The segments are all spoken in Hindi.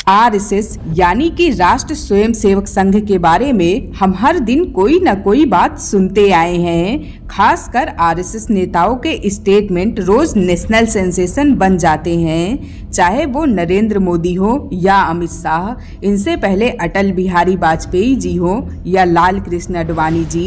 आरएसएस यानी कि राष्ट्र स्वयंसेवक संघ के बारे में हम हर दिन कोई न कोई बात सुनते आए हैं। खासकर आरएसएस नेताओं के स्टेटमेंट रोज नेशनल सेंसेशन बन जाते हैं, चाहे वो नरेंद्र मोदी हो या अमित शाह, इनसे पहले अटल बिहारी वाजपेयी जी हो या लाल कृष्ण आडवाणी जी।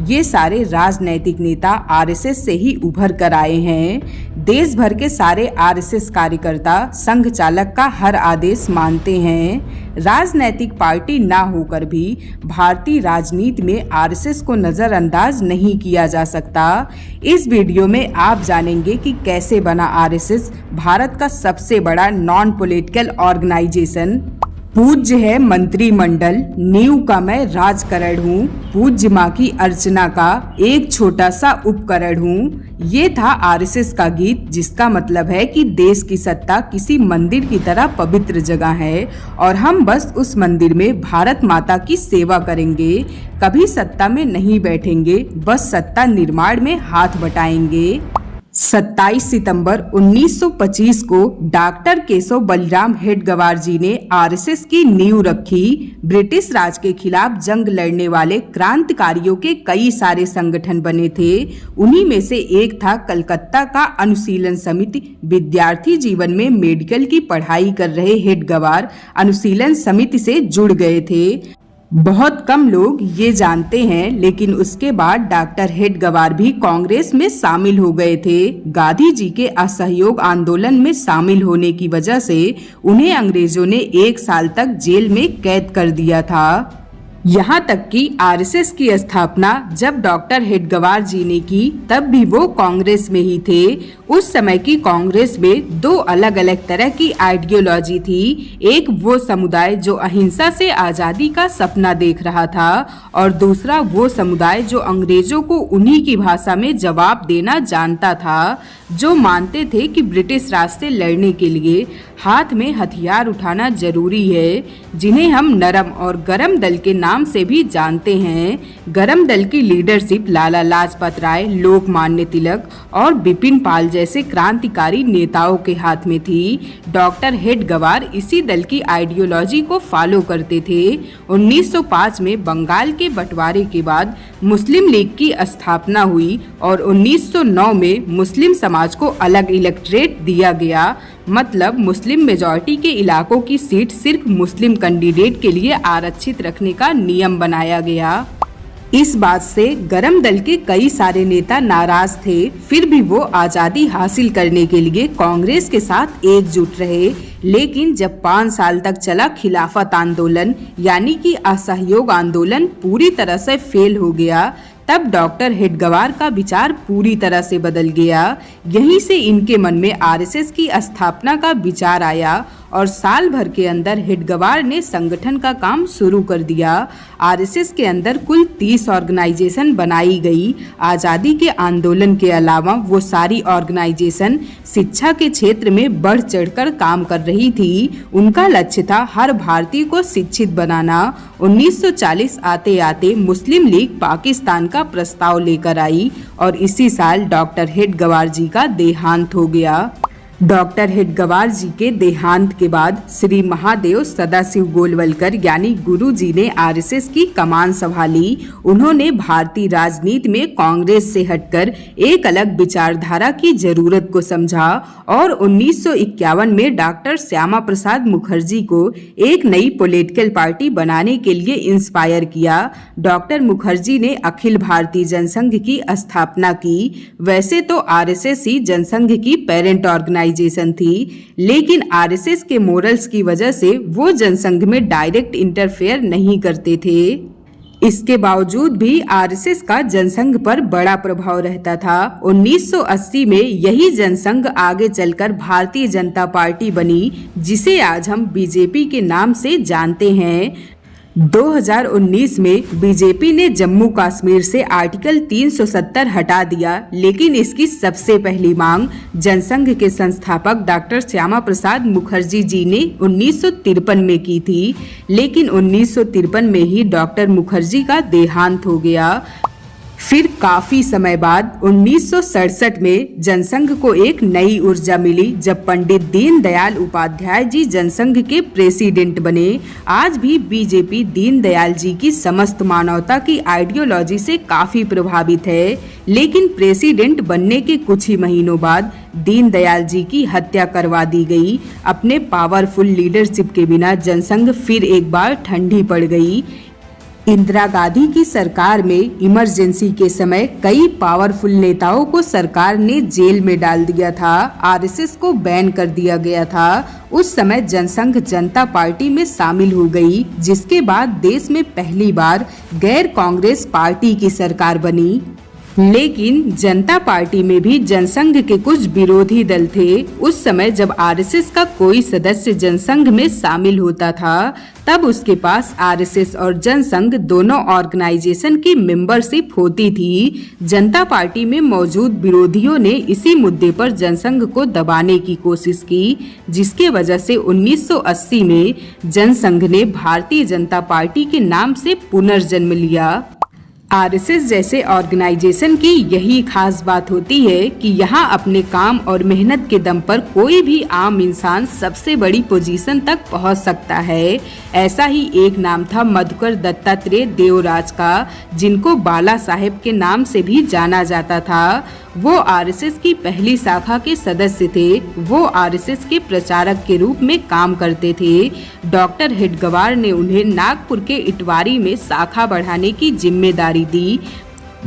ये सारे राजनैतिक नेता आरएसएस से ही उभर कर आए हैं। देश भर के सारे आरएसएस कार्यकर्ता संघ चालक का हर आदेश मानते हैं। राजनैतिक पार्टी ना होकर भी भारतीय राजनीति में आरएसएस को नजरअंदाज नहीं किया जा सकता। इस वीडियो में आप जानेंगे कि कैसे बना आरएसएस भारत का सबसे बड़ा नॉन पॉलिटिकल ऑर्गेनाइजेशन। पूज्य है मंत्रिमंडल, नींव का मैं राजकरण हूँ, पूज्य माँ की अर्चना का एक छोटा सा उपकरण हूँ। ये था आरएसएस का गीत, जिसका मतलब है कि देश की सत्ता किसी मंदिर की तरह पवित्र जगह है और हम बस उस मंदिर में भारत माता की सेवा करेंगे। कभी सत्ता में नहीं बैठेंगे, बस सत्ता निर्माण में हाथ बटाएंगे। 27 सितंबर 1925 को डॉक्टर केशव बलिराम हेडगेवार जी ने आरएसएस की नींव रखी। ब्रिटिश राज के खिलाफ जंग लड़ने वाले क्रांतिकारियों के कई सारे संगठन बने थे। उन्हीं में से एक था कलकत्ता का अनुशीलन समिति। विद्यार्थी जीवन में मेडिकल की पढ़ाई कर रहे हेडगेवार अनुशीलन समिति से जुड़ गए थे। बहुत कम लोग ये जानते हैं, लेकिन उसके बाद डॉक्टर हेडगेवार भी कांग्रेस में शामिल हो गए थे। गांधी जी के असहयोग आंदोलन में शामिल होने की वजह से उन्हें अंग्रेजों ने 1 साल तक जेल में कैद कर दिया था। यहाँ तक कि आरएसएस की स्थापना जब डॉक्टर हेडगेवार जी ने की, तब भी वो कांग्रेस में ही थे। उस समय की कांग्रेस में 2 अलग अलग तरह की आइडियोलॉजी थी। एक वो समुदाय जो अहिंसा से आजादी का सपना देख रहा था और दूसरा वो समुदाय जो अंग्रेजों को उन्हीं की भाषा में जवाब देना जानता था, जो मानते थे कि ब्रिटिश राज से लड़ने के लिए हाथ में हथियार उठाना जरूरी है, जिन्हें हम नरम और गरम दल के नाम से भी जानते हैं। गरम दल की लीडरशिप लाला लाजपत राय, लोकमान्य तिलक और बिपिन पाल जैसे क्रांतिकारी नेताओं के हाथ में थी। डॉक्टर हेडगेवार इसी दल की आइडियोलॉजी को फॉलो करते थे। 1905 में बंगाल के बंटवारे के बाद मुस्लिम लीग की स्थापना हुई और 1909 में मुस्लिम समाज को अलग इलेक्टोरेट दिया गया। मतलब मुस्लिम मेजॉरिटी के इलाकों की सीट सिर्फ मुस्लिम कैंडिडेट के लिए आरक्षित रखने का नियम बनाया गया। इस बात से गरम दल के कई सारे नेता नाराज थे, फिर भी वो आजादी हासिल करने के लिए कांग्रेस के साथ एकजुट रहे। लेकिन जब 5 साल तक चला खिलाफत आंदोलन यानी कि असहयोग आंदोलन पूरी तरह से फेल हो गया, तब डॉक्टर हेडगेवार का विचार पूरी तरह से बदल गया। यहीं से इनके मन में आरएसएस की स्थापना का विचार आया और साल भर के अंदर हेडगेवार ने संगठन का काम शुरू कर दिया। आरएसएस के अंदर कुल 30 ऑर्गेनाइजेशन बनाई गई। आज़ादी के आंदोलन के अलावा वो सारी ऑर्गेनाइजेशन शिक्षा के क्षेत्र में बढ़ चढ़कर काम कर रही थी। उनका लक्ष्य था हर भारतीय को शिक्षित बनाना। 1940 आते आते मुस्लिम लीग पाकिस्तान का प्रस्ताव लेकर आई और इसी साल डॉक्टर हेडगेवार जी का देहांत हो गया। डॉक्टर हेडगेवार जी के देहांत के बाद श्री महादेव सदाशिव गोलवलकर यानी गुरु जी ने आरएसएस की कमान संभाली। उन्होंने भारतीय राजनीति में कांग्रेस से हटकर एक अलग विचारधारा की जरूरत को समझा और 1951 में डॉक्टर श्यामा प्रसाद मुखर्जी को एक नई पॉलिटिकल पार्टी बनाने के लिए इंस्पायर किया। डॉक्टर मुखर्जी ने अखिल भारतीय जनसंघ की स्थापना की। वैसे तो आरएसएस ही जनसंघ की पेरेंट ऑर्गेनाइजेशन थी, लेकिन आरएसएस के मोरल्स की वजह से वो जनसंघ में डायरेक्ट इंटरफेयर नहीं करते थे। इसके बावजूद भी आरएसएस का जनसंघ पर बड़ा प्रभाव रहता था। 1980 में यही जनसंघ आगे चलकर भारतीय जनता पार्टी बनी, जिसे आज हम बीजेपी के नाम से जानते हैं। 2019 में बीजेपी ने जम्मू कश्मीर से आर्टिकल 370 हटा दिया, लेकिन इसकी सबसे पहली मांग जनसंघ के संस्थापक डॉक्टर श्यामा प्रसाद मुखर्जी जी ने 1953 में की थी। लेकिन 1953 में ही डॉक्टर मुखर्जी का देहांत हो गया। फिर काफी समय बाद 1967 में जनसंघ को एक नई ऊर्जा मिली जब पंडित दीनदयाल उपाध्याय जी जनसंघ के प्रेसिडेंट बने। आज भी बीजेपी दीनदयाल जी की समस्त मानवता की आइडियोलॉजी से काफी प्रभावित है, लेकिन प्रेसिडेंट बनने के कुछ ही महीनों बाद दीनदयाल जी की हत्या करवा दी गई। अपने पावरफुल लीडरशिप के बिना जनसंघ फिर एक बार ठंडी पड़ गई। इंदिरा गांधी की सरकार में इमरजेंसी के समय कई पावरफुल नेताओं को सरकार ने जेल में डाल दिया था। आरएसएस को बैन कर दिया गया था। उस समय जनसंघ जनता पार्टी में शामिल हो गई, जिसके बाद देश में पहली बार गैर कांग्रेस पार्टी की सरकार बनी। लेकिन जनता पार्टी में भी जनसंघ के कुछ विरोधी दल थे। उस समय जब आरएसएस का कोई सदस्य जनसंघ में शामिल होता था, तब उसके पास आरएसएस और जनसंघ दोनों ऑर्गेनाइजेशन की मेंबरशिप होती थी। जनता पार्टी में मौजूद विरोधियों ने इसी मुद्दे पर जनसंघ को दबाने की कोशिश की, जिसके वजह से 1980 में जनसंघ ने भारतीय जनता पार्टी के नाम से पुनर्जन्म लिया। आरएसएस जैसे ऑर्गेनाइजेशन की यही खास बात होती है कि यहाँ अपने काम और मेहनत के दम पर कोई भी आम इंसान सबसे बड़ी पोजीशन तक पहुँच सकता है। ऐसा ही एक नाम था मधुकर दत्तात्रेय देवराज का, जिनको बाला साहेब के नाम से भी जाना जाता था। वो आरएसएस की पहली शाखा के सदस्य थे। वो आरएसएस के प्रचारक के रूप में काम करते थे। डॉक्टर हेडगवार ने उन्हें नागपुर के इटवारी में शाखा बढ़ाने की जिम्मेदारी दी।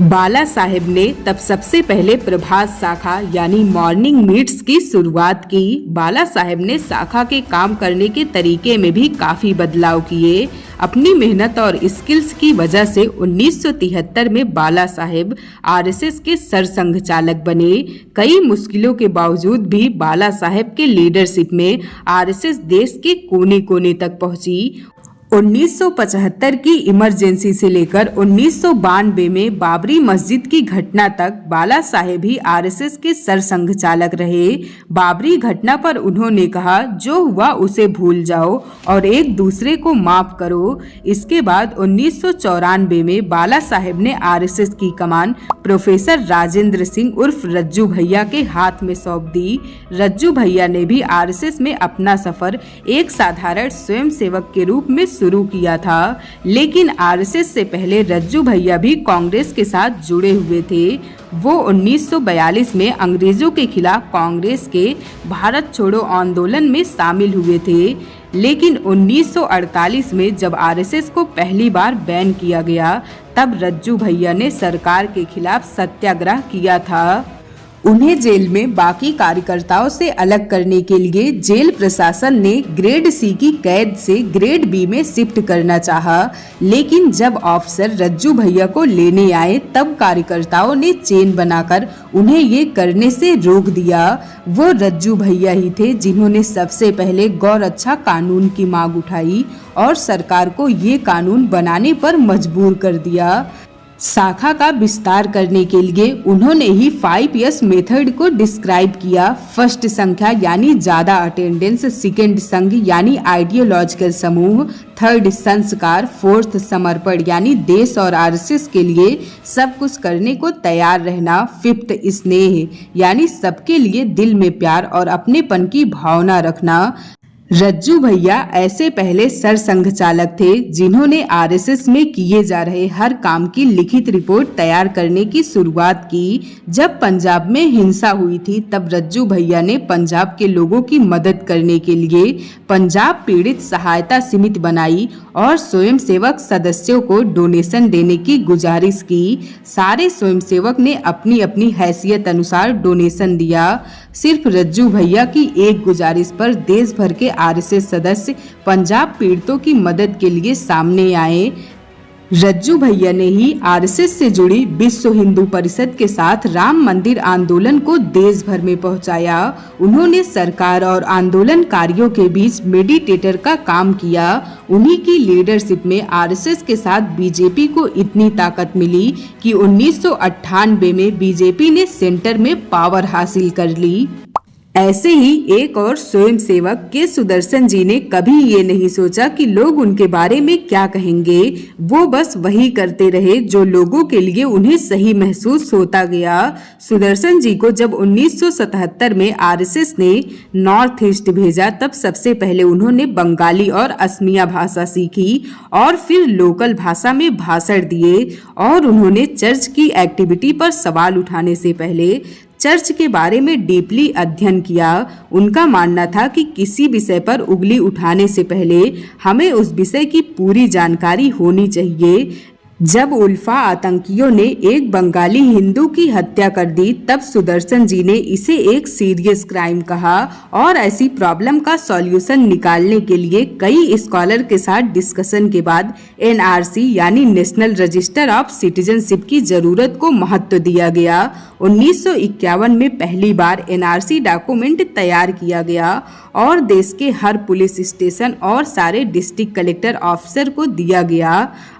बाला साहेब ने तब सबसे पहले प्रभात शाखा यानी मॉर्निंग मीट्स की शुरुआत की। बाला साहेब ने शाखा के काम करने के तरीके में भी काफी बदलाव किए। अपनी मेहनत और स्किल्स की वजह से 1973 में बाला साहेब आरएसएस के सरसंघ चालक बने। कई मुश्किलों के बावजूद भी बाला साहेब के लीडरशिप में आरएसएस देश के कोने कोने तक पहुंची। 1975 की इमरजेंसी से लेकर 1992 में बाबरी मस्जिद की घटना तक बाला साहेब ही आरएसएस के सरसंघ चालक रहे। बाबरी घटना पर उन्होंने कहा, जो हुआ उसे भूल जाओ और एक दूसरे को माफ करो। इसके बाद 1994 में बाला साहेब ने आरएसएस की कमान प्रोफेसर राजेंद्र सिंह उर्फ रज्जू भैया के हाथ में सौंप दी। रज्जू भैया ने भी आरएसएस में अपना सफर एक साधारण स्वयंसेवक के रूप में शुरू किया था, लेकिन आरएसएस से पहले रज्जू भैया भी कांग्रेस के साथ जुड़े हुए थे। वो 1942 में अंग्रेजों के खिलाफ कांग्रेस के भारत छोड़ो आंदोलन में शामिल हुए थे, लेकिन 1948 में जब आरएसएस को पहली बार बैन किया गया, तब रज्जू भैया ने सरकार के खिलाफ सत्याग्रह किया था। उन्हें जेल में बाकी कार्यकर्ताओं से अलग करने के लिए जेल प्रशासन ने ग्रेड सी की कैद से ग्रेड बी में शिफ्ट करना चाहा, लेकिन जब ऑफिसर रज्जू भैया को लेने आए तब कार्यकर्ताओं ने चेन बनाकर उन्हें ये करने से रोक दिया। वो रज्जू भैया ही थे जिन्होंने सबसे पहले गौरक्षा कानून की मांग उठाई और सरकार को ये कानून बनाने पर मजबूर कर दिया। शाखा का विस्तार करने के लिए उन्होंने ही 5S मेथड को डिस्क्राइब किया। फर्स्ट संख्या यानी ज्यादा अटेंडेंस, सेकंड संघ यानी आइडियोलॉजिकल समूह, थर्ड संस्कार, फोर्थ समर्पण यानी देश और आरएसएस के लिए सब कुछ करने को तैयार रहना, फिफ्थ स्नेह यानी सबके लिए दिल में प्यार और अपनेपन की भावना रखना। रज्जू भैया ऐसे पहले सरसंघ चालक थे जिन्होंने आरएसएस में किए जा रहे हर काम की लिखित रिपोर्ट तैयार करने की शुरुआत की। जब पंजाब में हिंसा हुई थी तब रज्जू भैया ने पंजाब के लोगों की मदद करने के लिए पंजाब पीड़ित सहायता समिति बनाई और स्वयंसेवक सदस्यों को डोनेशन देने की गुजारिश की। सारे स्वयंसेवक ने अपनी अपनी हैसियत अनुसार डोनेशन दिया। सिर्फ रज्जू भैया की एक गुजारिश पर देश भर के आरएसएस सदस्य पंजाब पीड़ितों की मदद के लिए सामने आए। रज्जू भैया ने ही आरएसएस से जुड़ी विश्व हिंदू परिषद के साथ राम मंदिर आंदोलन को देश भर में पहुंचाया। उन्होंने सरकार और आंदोलनकारियों के बीच मेडिएटर का काम किया। उन्हीं की लीडरशिप में आरएसएस के साथ बीजेपी को इतनी ताकत मिली कि 1998 में बीजेपी ने सेंटर में पावर हासिल कर ली। ऐसे ही एक और स्वयंसेवक के सुदर्शन जी ने कभी ये नहीं सोचा कि लोग उनके बारे में क्या कहेंगे। वो बस वही करते रहे जो लोगों के लिए उन्हें सही महसूस होता गया। सुदर्शन जी को जब 1977 में आरएसएस ने नॉर्थ ईस्ट भेजा, तब सबसे पहले उन्होंने बंगाली और असमिया भाषा सीखी और फिर लोकल भाषा में भाषण दिए। और उन्होंने चर्च की एक्टिविटी पर सवाल उठाने से पहले चर्च के बारे में डीपली अध्ययन किया। उनका मानना था कि किसी विषय पर उंगली उठाने से पहले हमें उस विषय की पूरी जानकारी होनी चाहिए। जब उल्फा आतंकियों ने एक बंगाली हिंदू की हत्या कर दी, तब सुदर्शन जी ने इसे एक सीरियस क्राइम कहा और ऐसी प्रॉब्लम का सॉल्यूशन निकालने के लिए कई स्कॉलर के साथ डिस्कशन के बाद एनआरसी यानी नेशनल रजिस्टर ऑफ सिटीजनशिप की जरूरत को महत्व दिया गया। 1951 में पहली बार एनआरसी डॉक्यूमेंट तैयार किया गया और देश के हर पुलिस स्टेशन और सारे डिस्ट्रिक्ट कलेक्टर ऑफिसर को दिया गया।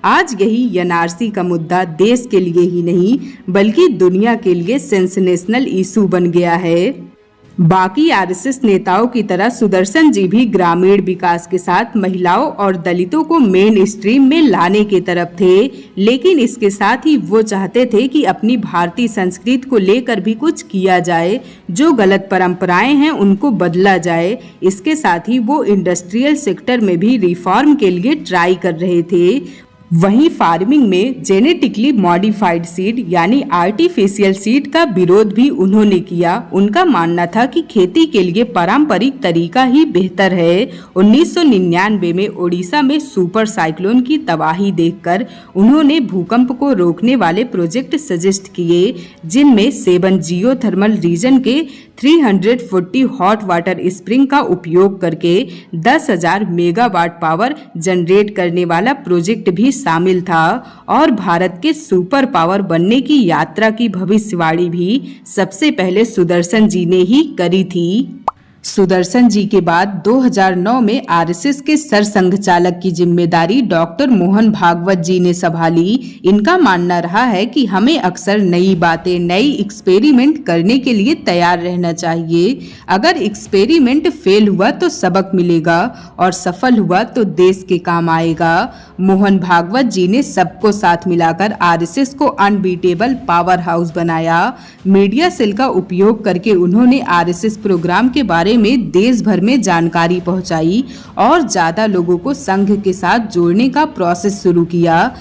आज यही एनआरसी का मुद्दा देश के लिए ही नहीं बल्कि दुनिया के लिए सेंसेशनल इशू बन गया है। बाकी आरएसएस नेताओं की तरह सुदर्शन जी भी ग्रामीण विकास के साथ महिलाओं और दलितों को मेन स्ट्रीम में लाने की तरफ थे, लेकिन इसके साथ ही वो चाहते थे कि अपनी भारतीय संस्कृति को लेकर भी कुछ किया जाए, जो गलत परंपराएं हैं उनको बदला जाए। इसके साथ ही वो इंडस्ट्रियल सेक्टर में भी रिफॉर्म के लिए ट्राई कर रहे थे। वहीं फार्मिंग में जेनेटिकली मॉडिफाइड सीड यानी आर्टिफिशियल सीड का विरोध भी उन्होंने किया। उनका मानना था कि खेती के लिए पारंपरिक तरीका ही बेहतर है। 1999 में ओडिशा में सुपर साइक्लोन की तबाही देखकर उन्होंने भूकंप को रोकने वाले प्रोजेक्ट सजेस्ट किए, जिनमें 7 जियोथर्मल रीजन के 340 हॉट वाटर स्प्रिंग का उपयोग करके 10,000 मेगावाट पावर जनरेट करने वाला प्रोजेक्ट भी शामिल था। और भारत के सुपर पावर बनने की यात्रा की भविष्यवाणी भी सबसे पहले सुदर्शन जी ने ही करी थी। सुदर्शन जी के बाद 2009 में आरएसएस के सरसंघ चालक की जिम्मेदारी डॉक्टर मोहन भागवत जी ने संभाली। इनका मानना रहा है कि हमें अक्सर नई बातें, नई एक्सपेरिमेंट करने के लिए तैयार रहना चाहिए। अगर एक्सपेरिमेंट फेल हुआ तो सबक मिलेगा और सफल हुआ तो देश के काम आएगा। मोहन भागवत जी ने सबको साथ मिलाकर आरएसएस को अनबीटेबल पावर हाउस बनाया। मीडिया सेल का उपयोग करके उन्होंने आरएसएस प्रोग्राम के बारे में देश भर में जानकारी पहुंचाई और ज्यादा लोगों को संघ के साथ जोड़ने का प्रोसेस शुरू किया।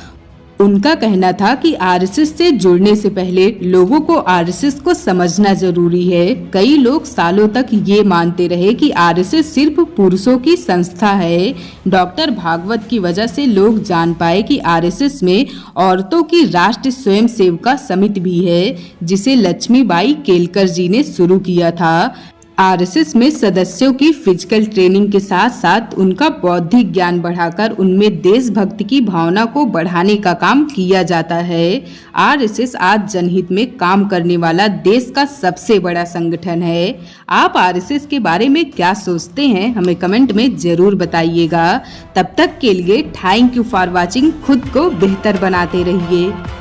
उनका कहना था कि आरएसएस से जुड़ने से पहले लोगों को आरएसएस को समझना जरूरी है। कई लोग सालों तक ये मानते रहे कि आरएसएस सिर्फ पुरुषों की संस्था है। डॉक्टर भागवत की वजह से लोग जान पाए कि आरएसएस में औरतों की राष्ट्रीय स्वयं सेविका समिति भी है, जिसे लक्ष्मीबाई केलकर जी ने शुरू किया था। आरएसएस में सदस्यों की फिजिकल ट्रेनिंग के साथ साथ उनका बौद्धिक ज्ञान बढ़ाकर उनमें देशभक्ति की भावना को बढ़ाने का काम किया जाता है। आरएसएस आज जनहित में काम करने वाला देश का सबसे बड़ा संगठन है। आप आरएसएस के बारे में क्या सोचते हैं, हमें कमेंट में जरूर बताइएगा। तब तक के लिए थैंक यू फॉर वॉचिंग। खुद को बेहतर बनाते रहिए।